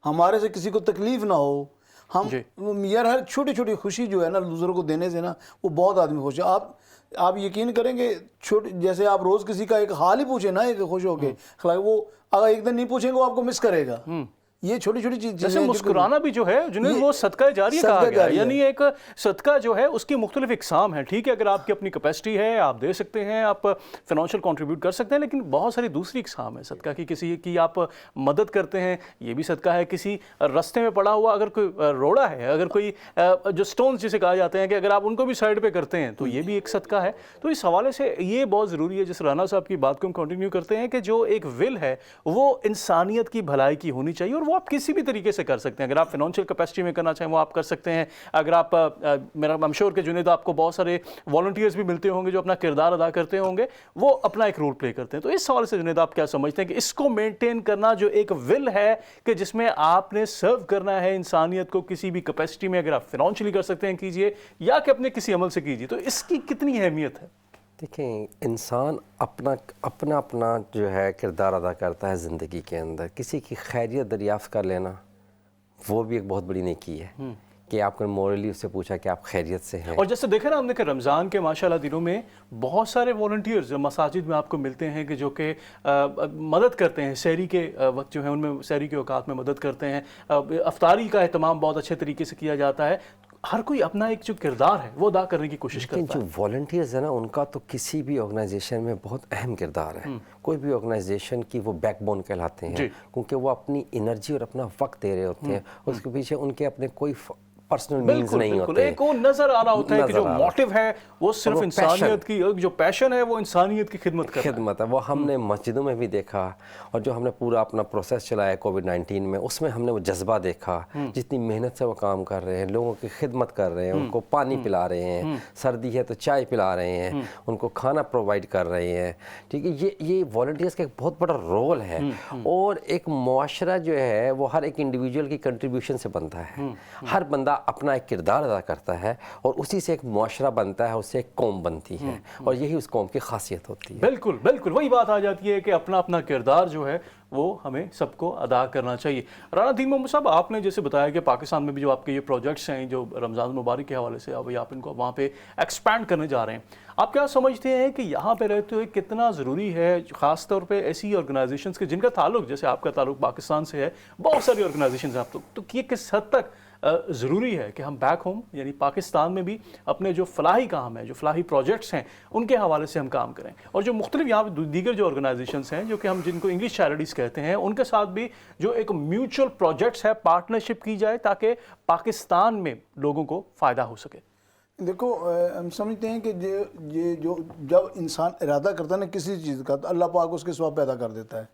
ہمارے سے کسی کو تکلیف نہ ہو. ہم یار ہر چھوٹی چھوٹی خوشی جو ہے نا دوسروں کو دینے سے نا, وہ بہت آدمی خوش ہے. آپ یقین کریں گے, جیسے آپ روز کسی کا ایک حال ہی پوچھیں نا ایک خوش ہو کے, وہ اگر ایک دن نہیں پوچھیں گے وہ آپ کو مس کرے گا. یہ چھوٹی چھوٹی چیز جیسے مسکرانا بھی جو ہے جنہیں وہ صدقہ جاریہ کہا گیا ہے, یعنی ایک صدقہ جو ہے اس کی مختلف اقسام ہیں. ٹھیک ہے, اگر آپ کی اپنی کیپیسٹی ہے آپ دے سکتے ہیں, آپ فائنانشیل کنٹریبیوٹ کر سکتے ہیں, لیکن بہت ساری دوسری اقسام ہے صدقہ کی. کسی کی آپ مدد کرتے ہیں, یہ بھی صدقہ ہے. کسی راستے میں پڑا ہوا اگر کوئی روڑا ہے, اگر کوئی جو سٹونز جسے کہا جاتے ہیں کہ اگر آپ ان کو بھی سائڈ پہ کرتے ہیں تو یہ بھی ایک صدقہ ہے. تو اس حوالے سے یہ بہت ضروری ہے, جس رانا صاحب کی بات کو ہم کنٹینیو کرتے ہیں, کہ جو ایک ول ہے وہ انسانیت کی بھلائی کی ہونی چاہیے, اور وہ آپ کسی بھی طریقے سے کر سکتے ہیں. اگر آپ فائنانشیل کیپیسٹی میں کرنا چاہیں وہ آپ کر سکتے ہیں. اگر آپ I'm sure کہ جنید آپ کو بہت سارے والنٹیئرز بھی ملتے ہوں گے جو اپنا کردار ادا کرتے ہوں گے, وہ اپنا ایک رول پلے کرتے ہیں. تو اس حوالے سے جنید آپ کیا سمجھتے ہیں کہ اس کو مینٹین کرنا جو ایک ول ہے کہ جس میں آپ نے سرو کرنا ہے انسانیت کو کسی بھی کیپیسٹی میں, اگر آپ فائنانشلی کر سکتے ہیں کیجئے, یا کہ اپنے کسی عمل سے کیجئے, تو اس کی کتنی اہمیت ہے؟ دیکھیں, انسان اپنا جو ہے کردار ادا کرتا ہے زندگی کے اندر. کسی کی خیریت دریافت کر لینا وہ بھی ایک بہت بڑی نیکی ہے, کہ آپ نے مورلی اس سے پوچھا کہ آپ خیریت سے ہیں. اور جیسے دیکھیں نا ہم نے کہ رمضان کے ماشاءاللہ دنوں میں بہت سارے والنٹیئرز مساجد میں آپ کو ملتے ہیں کہ جو کہ مدد کرتے ہیں سحری کے وقت جو ہے ان میں سحری کے اوقات میں مدد کرتے ہیں. افطاری کا اہتمام بہت اچھے طریقے سے کیا جاتا ہے. ہر کوئی اپنا ایک جو کردار ہے وہ ادا کرنے کی کوشش کرتا ہے. لیکن جو والنٹیئرز ہیں نا ان کا تو کسی بھی آرگنائزیشن میں بہت اہم کردار ہے. کوئی بھی آرگنائزیشن کی وہ بیک بون کہلاتے ہیں کیونکہ وہ اپنی انرجی اور اپنا وقت دے رہے ہوتے ہیں. اس کے پیچھے ان کے اپنے کوئی پرسنل مینز نہیں ہوتے. ایک وہ نظر آ رہا ہوتا ہے کہ جو موٹیو ہے وہ صرف انسانیت کی، جو پیشن ہے وہ انسانیت کی خدمت ہے. وہ ہم نے مسجدوں میں بھی دیکھا اور جو ہم نے پورا اپنا پروسیس چلایا کووڈ-19 میں اس میں ہم نے وہ جذبہ دیکھا. جتنی محنت سے وہ کام کر رہے ہیں، لوگوں کی خدمت کر رہے ہیں، ان کو پانی پلا رہے ہیں، سردی ہے تو چائے پلا رہے ہیں، ان کو کھانا پرووائڈ کر رہے ہیں. ٹھیک ہے، یہ والنٹیئرز کا ایک بہت بڑا رول ہے. اور ایک معاشرہ جو ہے وہ ہر ایک انڈیویجول کی کنٹریبیوشن سے بنتا ہے. ہر بندہ اپنا ایک کردار ادا کرتا ہے اور اسی سے ایک معاشرہ بنتا ہے، اس سے ایک قوم بنتی ہے اور یہی اس قوم کی خاصیت ہوتی ہے. بالکل بالکل وہی بات آ جاتی ہے کہ اپنا اپنا کردار جو ہے وہ ہمیں سب کو ادا کرنا چاہیے. رانا دین محمد صاحب، آپ نے جیسے بتایا کہ پاکستان میں بھی جو آپ کے یہ پروجیکٹس ہیں جو رمضان المبارک کے حوالے سے ابھی آپ ان کو وہاں پہ ایکسپینڈ کرنے جا رہے ہیں، آپ کیا سمجھتے ہیں کہ یہاں پہ رہتے ہوئے کتنا ضروری ہے خاص طور پہ ایسی آرگنائزیشنز کے جن کا تعلق جیسے آپ کا تعلق پاکستان سے ہے، بہت ساری آرگنائزیشنز ہیں آپ تو یہ کس حد تک ضروری ہے کہ ہم بیک ہوم یعنی پاکستان میں بھی اپنے جو فلاحی کام ہے، جو فلاحی پروجیکٹس ہیں ان کے حوالے سے ہم کام کریں، اور جو مختلف یہاں پہ دیگر جو آرگنائزیشنز ہیں جو کہ ہم جن کو انگلش چیریٹیز کہتے ہیں ان کے ساتھ بھی جو ایک میوچل پروجیکٹس ہے پارٹنرشپ کی جائے تاکہ پاکستان میں لوگوں کو فائدہ ہو سکے. دیکھو ہم سمجھتے ہیں کہ یہ جو جب انسان ارادہ کرتا ہے نا کسی چیز کا تو اللہ پاک اس کے ثواب پیدا کر دیتا ہے.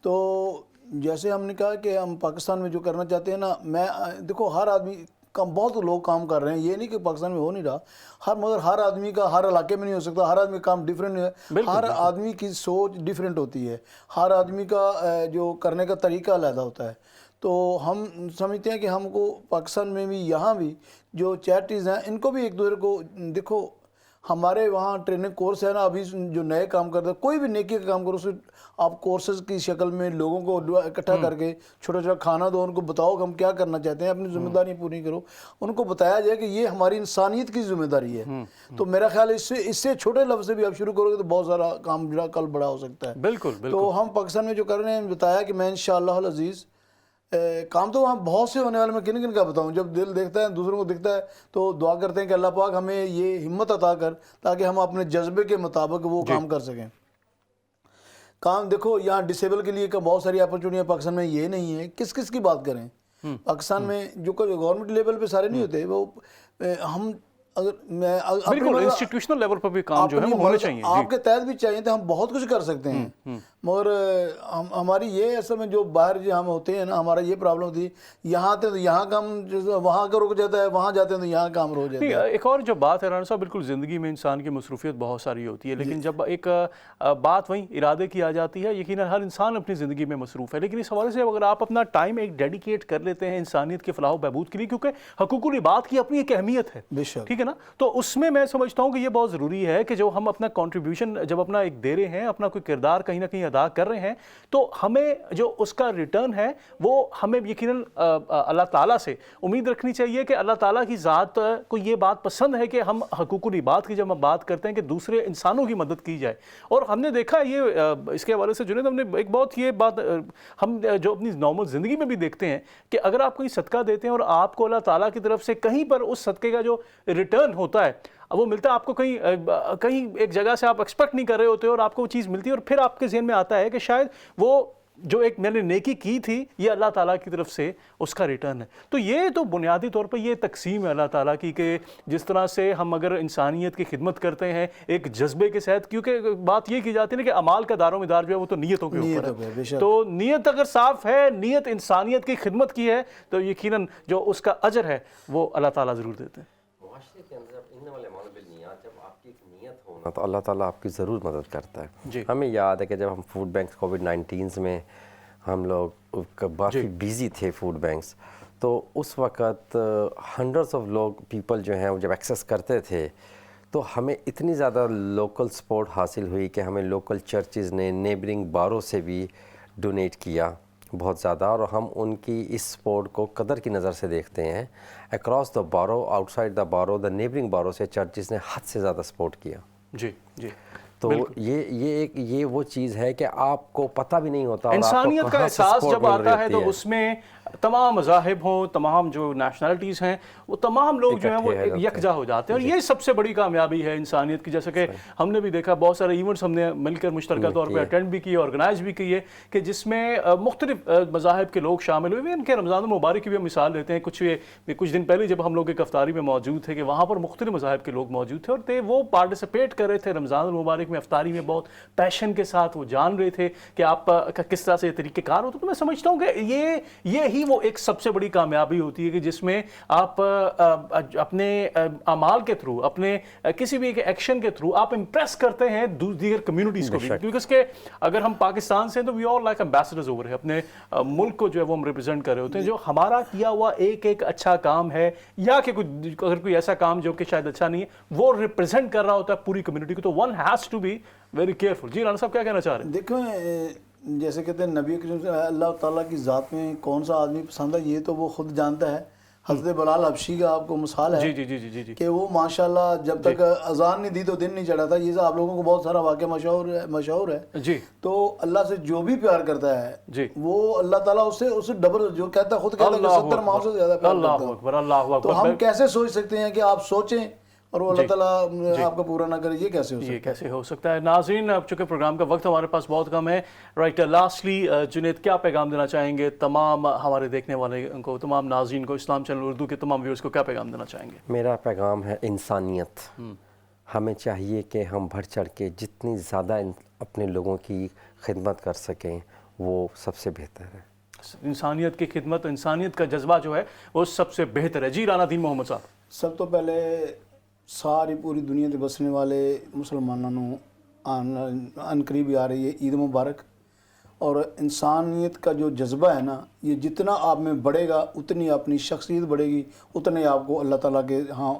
تو جیسے ہم نے کہا کہ ہم پاکستان میں جو کرنا چاہتے ہیں نا، میں دیکھو ہر آدمی بہت لوگ کام کر رہے ہیں، یہ نہیں کہ پاکستان میں ہو نہیں رہا، مگر ہر آدمی کا ہر علاقے میں نہیں ہو سکتا، ہر آدمی کا کام ڈیفرنٹ ہے، ہر آدمی کی سوچ ڈیفرنٹ ہوتی ہے، ہر آدمی کا جو کرنے کا طریقہ علیحدہ ہوتا ہے. تو ہم سمجھتے ہیں کہ ہم کو پاکستان میں بھی یہاں بھی جو چیریٹیز ہیں ان کو بھی ایک دوسرے کو دیکھو، ہمارے وہاں ٹریننگ کورس ہے نا، ابھی جو نئے کام کرتے ہیں کوئی بھی نیکی کا کام کرو اسے آپ کورسز کی شکل میں لوگوں کو اکٹھا کر کے چھوٹا چھوٹا کھانا دو، ان کو بتاؤ کہ ہم کیا کرنا چاہتے ہیں، اپنی ذمہ داری پوری کرو، ان کو بتایا جائے کہ یہ ہماری انسانیت کی ذمہ داری ہے. تو میرا خیال ہے اس سے چھوٹے لفظ سے بھی آپ شروع کرو گے تو بہت سارا کام جو کل بڑا ہو سکتا ہے. بالکل بالکل. تو ہم پاکستان میں جو کر رہے ہیں بتایا کہ میں انشاءاللہ العزیز کام تو وہاں بہت سے ہونے والے، میں کن کن کا بتاؤں، جب دل دیکھتا ہے دوسروں کو دکھتا ہے تو دعا کرتے ہیں کہ اللہ پاک ہمیں یہ ہمت عطا کر تاکہ ہم اپنے جذبے کے مطابق وہ کام کر سکیں. کام دیکھو یہاں ڈسیبل کے لیے بہت ساری اپرچونیاں پاکستان میں یہ نہیں ہے، کس کس کی بات کریں. پاکستان میں جو گورنمنٹ لیول پہ سارے نہیں ہوتے، وہ ہم اگر میں بالکل انسٹیٹیوشنل لیول پر بھی کام جو ہے وہ ہونے چاہیے، آپ کے تحت بھی چاہیے تو ہم بہت کچھ کر سکتے ہیں. مگر ہماری یہ اصل میں جو باہر جو ہم ہوتے ہیں نا، ہمارا یہ پرابلم ہوتی ہے، یہاں آتے ہیں تو یہاں کام وہاں کا رک جاتا ہے، وہاں جاتے ہیں تو یہاں کام رک جاتا ہے. ایک اور جو بات ہے رانا صاحب، بالکل زندگی میں انسان کی مصروفیت بہت ساری ہوتی ہے، لیکن جب ایک بات وہیں ارادے کی آ جاتی ہے، یقیناً ہر انسان اپنی زندگی میں مصروف ہے، لیکن اس حوالے سے اگر آپ اپنا ٹائم ایک ڈیڈیکیٹ کر لیتے ہیں انسانیت کے فلاح و بہبود کے لیے، کیونکہ حقوق العباد کی اپنی ایک اہمیت ہے، ٹھیک ہے نا، تو اس میں سمجھتا ہوں کہ یہ بہت ضروری ہے کہ جو ہم اپنا کنٹریبیوشن جب اپنا ایک دے رہے ہیں، اپنا کوئی کردار کہیں نہ کہیں ادا کر رہے ہیں، تو ہمیں جو اس کا ریٹرن ہے وہ ہمیں یقیناً اللہ تعالیٰ سے امید رکھنی چاہیے کہ اللہ تعالیٰ کی ذات کو یہ بات پسند ہے کہ ہم حقوق العباد کی جب ہم بات کرتے ہیں کہ دوسرے انسانوں کی مدد کی جائے. اور ہم نے دیکھا یہ اس کے حوالے سے جنید، ہم نے ایک بہت یہ بات ہم جو اپنی نارمل زندگی میں بھی دیکھتے ہیں کہ اگر آپ کوئی صدقہ دیتے ہیں اور آپ کو اللہ تعالیٰ کی طرف سے کہیں پر اس صدقے کا جو ریٹرن ہوتا ہے وہ ملتا ہے آپ کو کہیں ایک جگہ سے آپ ایکسپیکٹ نہیں کر رہے ہوتے اور آپ کو وہ چیز ملتی ہے، اور پھر آپ کے ذہن میں آتا ہے کہ شاید وہ جو ایک میں نے نیکی کی تھی یہ اللہ تعالیٰ کی طرف سے اس کا ریٹرن ہے. تو یہ تو بنیادی طور پر یہ تقسیم ہے اللہ تعالیٰ کی کہ جس طرح سے ہم اگر انسانیت کی خدمت کرتے ہیں ایک جذبے کے ساتھ، کیونکہ بات یہ کی جاتی ہے نا کہ اعمال کا دار و مدار جو ہے وہ تو نیتوں کے اوپر ہے، تو نیت اگر صاف ہے، نیت انسانیت کی خدمت کی ہے، تو یقیناً جو اس کا اجر ہے وہ اللہ تعالیٰ ضرور دیتے ہیں. معاشرے کے اندر جب آپ کی ایک نیت ہونا تو اللہ تعالیٰ آپ کی ضرور مدد کرتا ہے. ہمیں یاد ہے کہ جب ہم فوڈ بینکس کووڈ-19 میں ہم لوگ کافی بیزی تھے فوڈ بینکس، تو اس وقت ہنڈریڈس آف پیپل جو ہیں وہ جب ایکسیس کرتے تھے تو ہمیں اتنی زیادہ لوکل سپورٹ حاصل ہوئی کہ ہمیں لوکل چرچز نے نیبرنگ باروں سے بھی ڈونیٹ کیا بہت زیادہ، اور ہم ان کی اس سپورٹ کو قدر کی نظر سے دیکھتے ہیں. اکراس دا بارو، آؤٹ سائڈ دا بارو، دا نیبرنگ بارو سے چرچز نے حد سے زیادہ سپورٹ کیا. جی جی. تو یہ وہ چیز ہے کہ آپ کو پتہ بھی نہیں ہوتا. انسانیت کا احساس جب آتا ہے تو اس میں تمام مذاہب ہوں، تمام جو نیشنلٹیز ہیں، وہ تمام لوگ جو ہیں وہ یکجا ہو جاتے ہیں. اور یہ سب سے بڑی کامیابی ہے انسانیت کی. جیسا کہ ہم نے بھی دیکھا بہت سارے ایونٹس ہم نے مل کر مشترکہ طور پہ اٹینڈ بھی کیے، آرگنائز بھی کیے، کہ جس میں مختلف مذاہب کے لوگ شامل ہوئے. ان کے رمضان المبارک کی بھی ہم مثال لیتے ہیں. کچھ دن پہلے جب ہم لوگ ایک افطاری میں موجود تھے کہ وہاں پر مختلف مذاہب کے لوگ موجود تھے، اور وہ پارٹیسپیٹ کر رہے تھے رمضان المبارک میں افطاری میں. بہت پیشن کے ساتھ وہ جان رہے تھے کہ آپ کا کس طرح سے طریقہ کار ہوتا. تو میں سمجھتا ہوں کہ یہ ہی وہ ایک سب سے بڑی کامیابی ہوتی ہے کہ جس میں آپ اپنے اعمال کے تھرو، اپنے کسی بھی ایکشن کے تھرو آپ امپریس کرتے ہیں دیگر کمیونٹیز کو بھی. کیونکہ کہ اگر ہم پاکستان سے ہیں تو we are like ambassadors over ہے. اپنے ملک کو جو ہے وہ ہم ریپرزینٹ کر رہے ہوتے ہیں. جو ہمارا کیا ہوا ایک اچھا کام ہے، یا کہ اگر کوئی ایسا کام جو کہ شاید اچھا نہیں ہے، وہ ریپرزینٹ کر رہا ہوتا ہے پوری کمیونٹی کو، تو one has to be very careful. جی رانا صاحب کیا کہنا چاہ رہے ہیں؟ دیکھیں، جیسے کہتے ہیں نبی کریم صلی اللہ تعالیٰ کی ذات میں کون سا آدمی پسند ہے، یہ تو وہ خود جانتا ہے. حضرت بلال حبشی کا آپ کو مثال ہے جی جی جی جی جی کہ وہ ماشاءاللہ جب تک اذان نہیں دی تو دن نہیں چڑھا تھا. یہ آپ لوگوں کو بہت سارا واقعہ مشہور ہے. جی. تو اللہ سے جو بھی پیار کرتا ہے جی، وہ اللہ تعالیٰ اسے ڈبل، جو کہتا ہے خود کہتا ہے کہ 70 ماؤں سے زیادہ پیار اللہ کرتا اکبر اللہ ہے. تو ہم کیسے سوچ سکتے ہیں کہ آپ سوچیں اور وہ اللہ تعالیٰ آپ کا پورا نہ کرے؟ یہ کیسے ہو سکتا ہے؟ ناظرین، اب چونکہ پروگرام کا وقت ہمارے پاس بہت کم ہے. رائٹ، لاسٹلی جنید کیا پیغام دینا چاہیں گے تمام ہمارے دیکھنے والے کو، تمام ناظرین کو، اسلام چینل اردو کے تمام ویورز کو کیا پیغام دینا چاہیں گے؟ میرا پیغام ہے انسانیت. ہمیں چاہیے کہ ہم بڑھ چڑھ کے جتنی زیادہ اپنے لوگوں کی خدمت کر سکیں وہ سب سے بہتر ہے. انسانیت کی خدمت، انسانیت کا جذبہ جو ہے وہ سب سے بہتر ہے. جی رانا دین محمد صاحب. سب تو پہلے ساری پوری دنیا کے بسنے والے مسلمانوں ان قریب آ رہی ہے عید مبارک. اور انسانیت کا جو جذبہ ہے نا، یہ جتنا آپ میں بڑھے گا اتنی اپنی شخصیت بڑھے گی، اتنے آپ کو اللہ تعالیٰ کے ہاں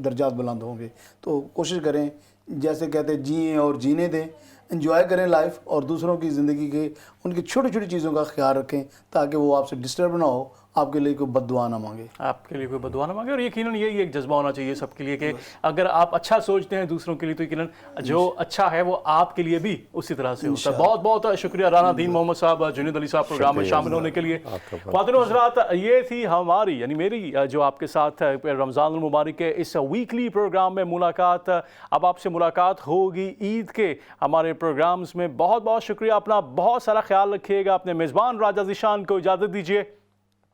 درجات بلند ہوں گے. تو کوشش کریں، جیسے کہتے ہیں جئیں اور جینے دیں، انجوائے کریں لائف، اور دوسروں کی زندگی کے ان کی چھوٹی چھوٹی چیزوں کا خیال رکھیں تاکہ وہ آپ سے ڈسٹرب نہ ہو، آپ کے لیے کوئی بد دعا نہ مانگے. آپ کے لیے کوئی بد دعا نہ مانگے. اور یقیناً یہی ایک جذبہ ہونا چاہیے سب کے لیے کہ اگر آپ اچھا سوچتے ہیں دوسروں کے لیے تو یقیناً جو اچھا ہے وہ آپ کے لیے بھی اسی طرح سے ہوتا ہے. بہت بہت شکریہ رانا دین محمد صاحب، جنید علی صاحب پروگرام میں شامل ہونے کے لیے. خواتین و حضرات، یہ تھی ہماری یعنی میری جو آپ کے ساتھ رمضان المبارک کے اس ویکلی پروگرام میں ملاقات. اب آپ سے ملاقات ہوگی عید کے ہمارے پروگرامز میں. بہت بہت شکریہ. اپنا بہت سارا خیال رکھیے گا. اپنے میزبان راجہ ذیشان کو اجازت دیجیے.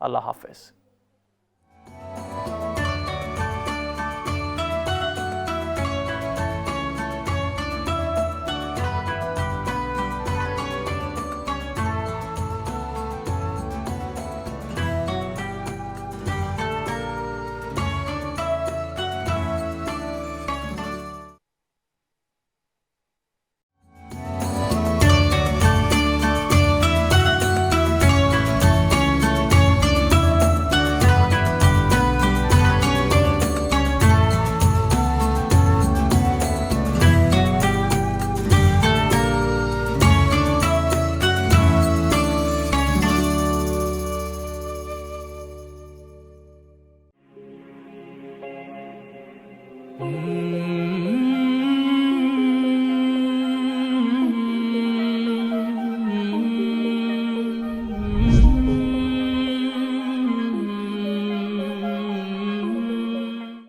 اللہ حافظ. Mm-hmm.